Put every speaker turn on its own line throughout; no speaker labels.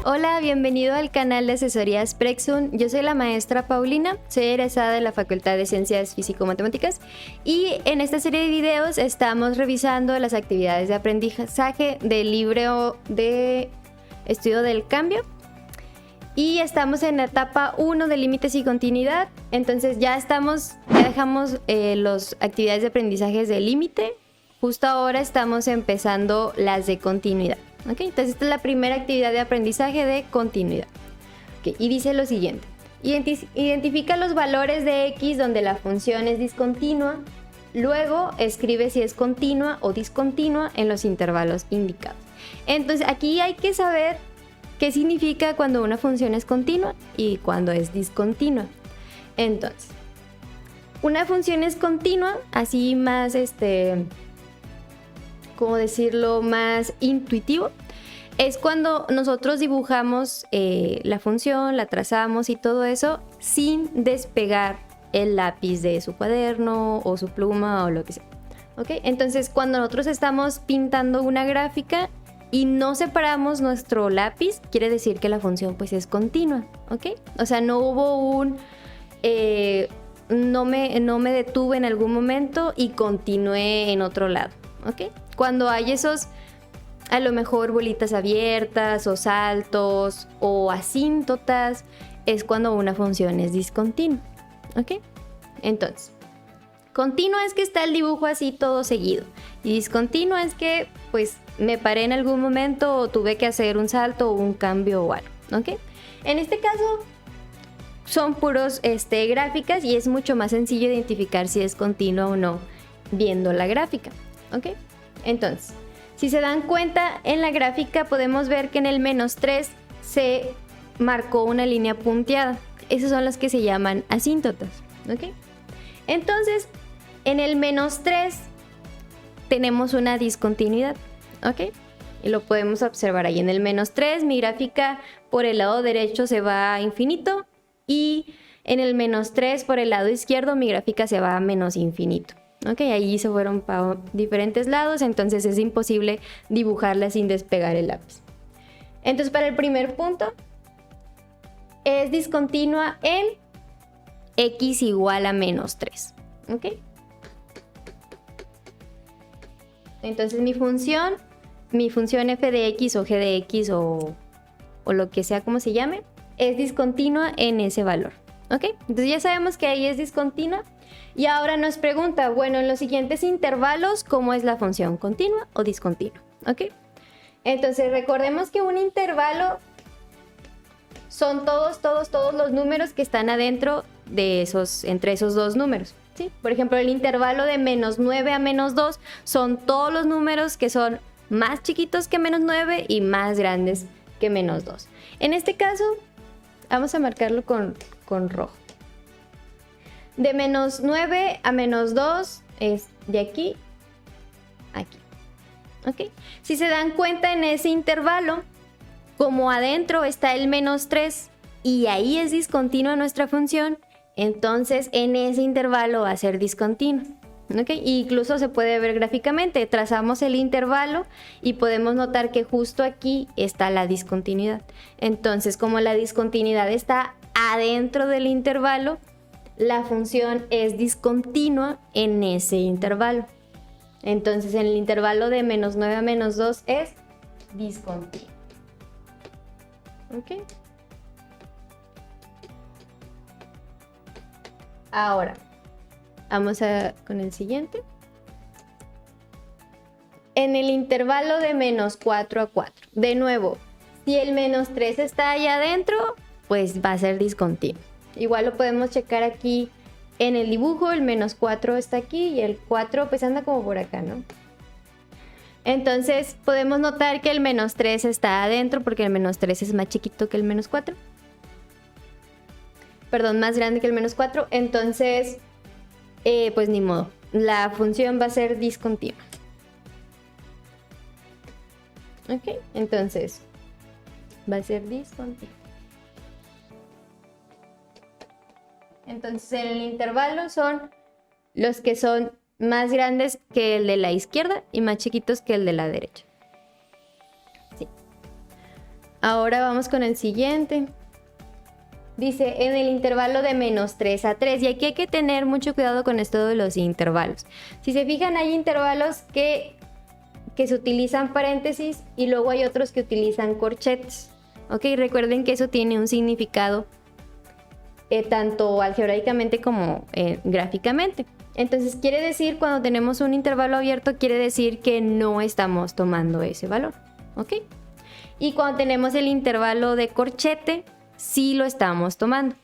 Hola, bienvenido al canal de asesorías Prexun. Yo soy la maestra Paulina, soy egresada de la Facultad de Ciencias Físico-Matemáticas y en esta serie de videos estamos revisando las actividades de aprendizaje del libro de estudio del cambio y estamos en la etapa 1 de límites y continuidad. Entonces ya dejamos las actividades de aprendizaje de límite. Justo ahora estamos empezando las de continuidad. ¿Okay? Entonces esta es la primera actividad de aprendizaje de continuidad. Okay, y dice lo siguiente. Identifica los valores de x donde la función es discontinua. Luego escribe si es continua o discontinua en los intervalos indicados. Entonces aquí hay que saber qué significa cuando una función es continua y cuando es discontinua. Entonces, una función es continua, así más ¿cómo decirlo? Más intuitivo, es cuando nosotros dibujamos la función, la trazamos y todo eso sin despegar el lápiz de su cuaderno o su pluma o lo que sea. ¿Okay? Entonces, cuando nosotros estamos pintando una gráfica y no separamos nuestro lápiz, quiere decir que la función pues es continua. ¿Okay? O sea, no hubo un... no me detuve en algún momento y continué en otro lado. ¿Okay? Cuando hay esos, a lo mejor bolitas abiertas o saltos o asíntotas, es cuando una función es discontinua. ¿Ok? Entonces, continua es que está el dibujo así todo seguido. Y discontinua es que, pues, me paré en algún momento o tuve que hacer un salto o un cambio o algo. ¿Ok? En este caso, son puros gráficas y es mucho más sencillo identificar si es continua o no viendo la gráfica. ¿Ok? Entonces, si se dan cuenta, en la gráfica podemos ver que en el -3 se marcó una línea punteada. Esas son las que se llaman asíntotas. ¿Ok? Entonces, en el -3 tenemos una discontinuidad. ¿Ok? Y lo podemos observar ahí. En el -3 mi gráfica por el lado derecho se va a infinito y en el -3 por el lado izquierdo mi gráfica se va a menos infinito. Ok, ahí se fueron para diferentes lados, entonces es imposible dibujarla sin despegar el lápiz. Entonces, para el primer punto, es discontinua en x igual a -3. Ok. Entonces, mi función f de x o g de x o lo que sea como se llame, es discontinua en ese valor. ¿Ok? Entonces ya sabemos que ahí es discontinua. Y ahora nos pregunta, bueno, en los siguientes intervalos, ¿cómo es la función? ¿Continua o discontinua? ¿Ok? Entonces recordemos que un intervalo son todos los números que están adentro de entre esos dos números. ¿Sí? Por ejemplo, el intervalo de -9 a -2 son todos los números que son más chiquitos que -9 y más grandes que -2. En este caso, vamos a marcarlo con rojo. De -9 a -2 es de aquí a aquí. ¿Ok? Si se dan cuenta en ese intervalo, como adentro está el -3 y ahí es discontinua nuestra función, entonces en ese intervalo va a ser discontinua. ¿Ok? Incluso se puede ver gráficamente, trazamos el intervalo y podemos notar que justo aquí está la discontinuidad. Entonces, como la discontinuidad está adentro del intervalo, la función es discontinua en ese intervalo. Entonces, en el intervalo de -9 a -2 es discontinua. ¿Ok? Ahora, vamos con el siguiente. En el intervalo de -4 a 4. De nuevo, si el -3 está allá adentro, pues va a ser discontinuo. Igual lo podemos checar aquí en el dibujo, el -4 está aquí y el 4 pues anda como por acá, ¿no? Entonces podemos notar que el -3 está adentro porque el -3 es más chiquito que el -4. Perdón, más grande que el -4. Entonces, pues ni modo. La función va a ser discontinua. Ok, entonces va a ser discontinua. Entonces en el intervalo son los que son más grandes que el de la izquierda y más chiquitos que el de la derecha. Sí. Ahora vamos con el siguiente. Dice en el intervalo de -3 a 3. Y aquí hay que tener mucho cuidado con esto de los intervalos. Si se fijan, hay intervalos que se utilizan paréntesis y luego hay otros que utilizan corchetes. Ok, recuerden que eso tiene un significado tanto algebraicamente como gráficamente. Entonces quiere decir, cuando tenemos un intervalo abierto, quiere decir que no estamos tomando ese valor. Ok. Y cuando tenemos el intervalo de corchete, sí lo estamos tomando.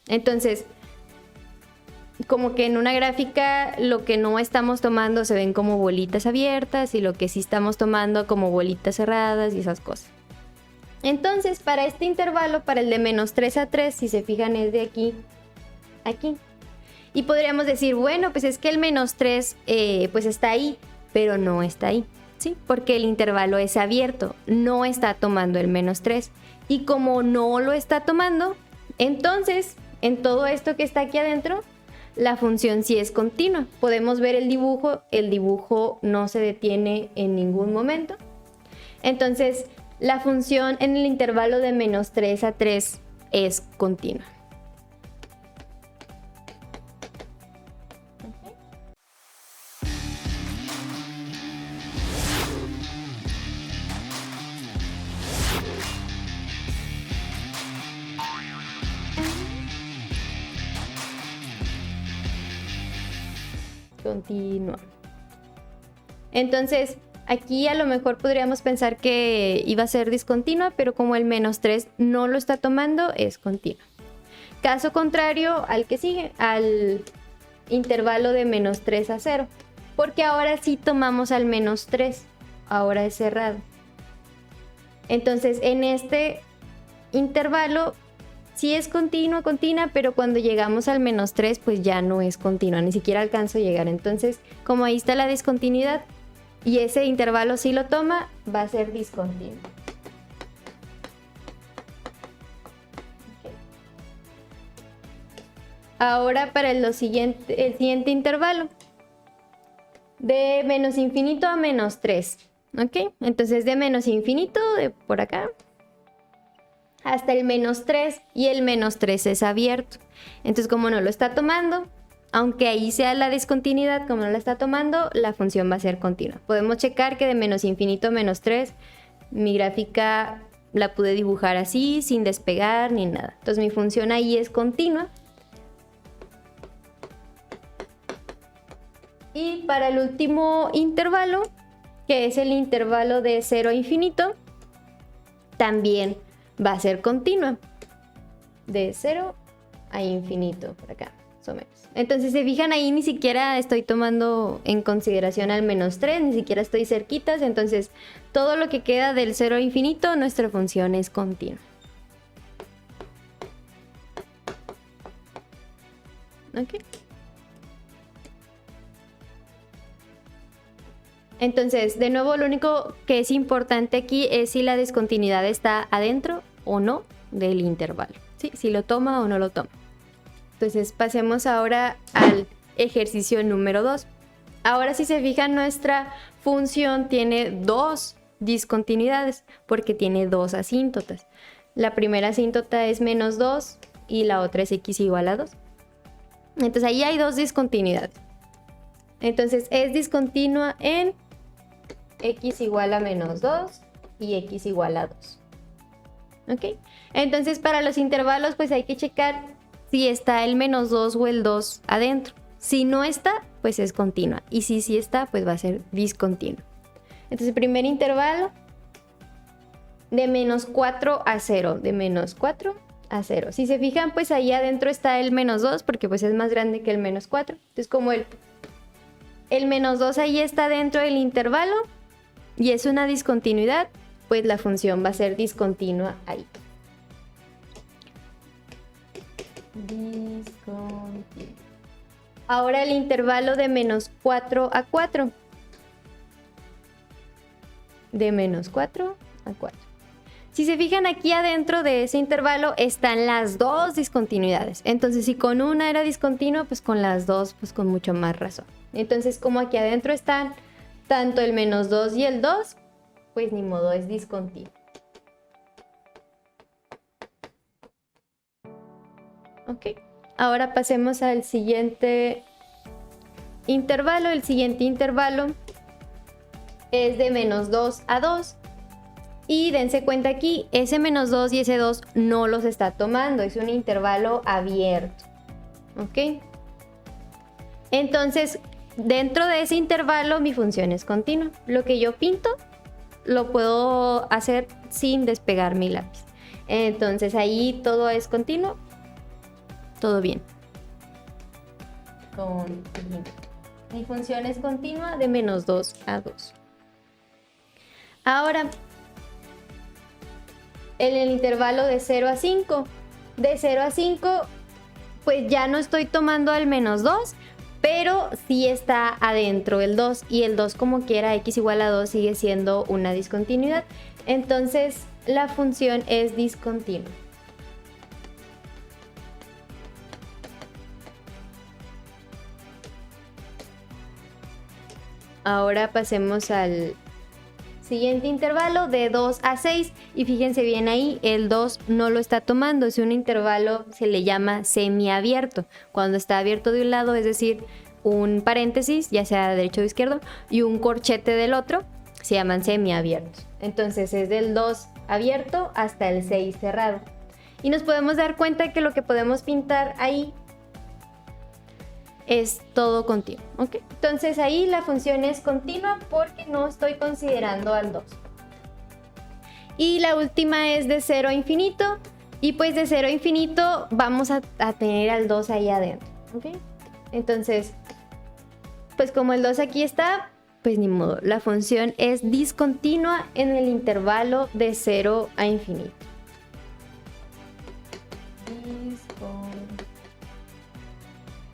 Entonces, como que en una gráfica lo que no estamos tomando se ven como bolitas abiertas y lo que sí estamos tomando como bolitas cerradas y esas cosas. Entonces, para este intervalo, para el de -3 a 3, si se fijan, es de aquí a aquí. Y podríamos decir, bueno, pues es que el -3 pues está ahí, pero no está ahí, ¿sí? Porque el intervalo es abierto, no está tomando el -3. Y como no lo está tomando, entonces, en todo esto que está aquí adentro, la función sí es continua. Podemos ver el dibujo no se detiene en ningún momento. Entonces, la función en el intervalo de -3 a 3 es continua. Continua. Entonces, aquí a lo mejor podríamos pensar que iba a ser discontinua, pero como el -3 no lo está tomando, es continua. Caso contrario al que sigue, al intervalo de -3 a 0, porque ahora sí tomamos al -3, ahora es cerrado. Entonces, en este intervalo sí es continua, pero cuando llegamos al -3, pues ya no es continua, ni siquiera alcanzo a llegar. Entonces, como ahí está la discontinuidad y ese intervalo sí lo toma, va a ser discontinuo. Ahora para el siguiente intervalo, de -infinito a -3, ¿ok? Entonces de -infinito, de por acá, hasta el -3, y el -3 es abierto. Entonces, como no lo está tomando, aunque ahí sea la discontinuidad, como no la está tomando, la función va a ser continua. Podemos checar que de -infinito a -3, mi gráfica la pude dibujar así, sin despegar ni nada. Entonces mi función ahí es continua. Y para el último intervalo, que es el intervalo de 0 a infinito, también va a ser continua. De 0 a infinito, por acá, más o menos. Entonces, se fijan, ahí ni siquiera estoy tomando en consideración al -3, ni siquiera estoy cerquitas. Entonces, todo lo que queda del 0 a infinito, nuestra función es continua. ¿Ok? Entonces, de nuevo, lo único que es importante aquí es si la discontinuidad está adentro o no del intervalo, ¿sí? Si lo toma o no lo toma. Entonces, pasemos ahora al ejercicio número 2. Ahora, si se fijan, nuestra función tiene dos discontinuidades porque tiene dos asíntotas. La primera asíntota es -2 y la otra es x igual a 2. Entonces, ahí hay dos discontinuidades. Entonces, es discontinua en x igual a -2 y x igual a 2. ¿Ok? Entonces, para los intervalos, pues hay que checar si está el -2 o el 2 adentro. Si no está, pues es continua. Y si sí está, pues va a ser discontinua. Entonces, el primer intervalo de -4 a 0. De -4 a 0. Si se fijan, pues ahí adentro está el -2 porque pues es más grande que el -4. Entonces, como el -2 ahí está dentro del intervalo y es una discontinuidad, pues la función va a ser discontinua ahí. Discontinua. Ahora el intervalo de -4 a 4. De -4 a 4. Si se fijan, aquí adentro de ese intervalo están las dos discontinuidades. Entonces, si con una era discontinua, pues con las dos, pues con mucho más razón. Entonces, como aquí adentro están tanto el -2 y el 2, pues ni modo, es discontinuo. Ok. Ahora pasemos al siguiente intervalo. El siguiente intervalo es de -2 a 2. Y dense cuenta aquí, ese -2 y ese 2 no los está tomando. Es un intervalo abierto. ¿Ok? Entonces, dentro de ese intervalo mi función es continua. Lo que yo pinto lo puedo hacer sin despegar mi lápiz. Entonces ahí todo es continuo. Todo bien. Mi función es continua de -2 a 2. Ahora, en el intervalo de 0 a 5. De 0 a 5, pues ya no estoy tomando el -2, pero sí está adentro el 2. Y el 2 como quiera, x igual a 2 sigue siendo una discontinuidad. Entonces la función es discontinua. Ahora pasemos al siguiente intervalo de 2 a 6 y fíjense bien ahí, el 2 no lo está tomando, es un intervalo, se le llama semiabierto. Cuando está abierto de un lado, es decir, un paréntesis, ya sea de derecho o de izquierdo, y un corchete del otro, se llaman semiabiertos. Entonces es del 2 abierto hasta el 6 cerrado. Y nos podemos dar cuenta que lo que podemos pintar ahí es todo continuo, ¿ok? Entonces ahí la función es continua porque no estoy considerando al 2. Y la última es de 0 a infinito. Y pues de 0 a infinito vamos a tener al 2 ahí adentro, ¿ok? Entonces, pues como el 2 aquí está, pues ni modo. La función es discontinua en el intervalo de 0 a infinito.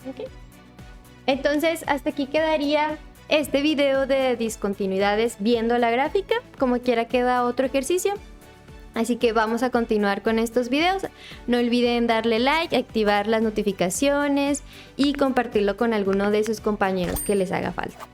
¿Ok? Entonces, hasta aquí quedaría este video de discontinuidades viendo la gráfica. Como quiera queda otro ejercicio. Así que vamos a continuar con estos videos. No olviden darle like, activar las notificaciones y compartirlo con alguno de sus compañeros que les haga falta.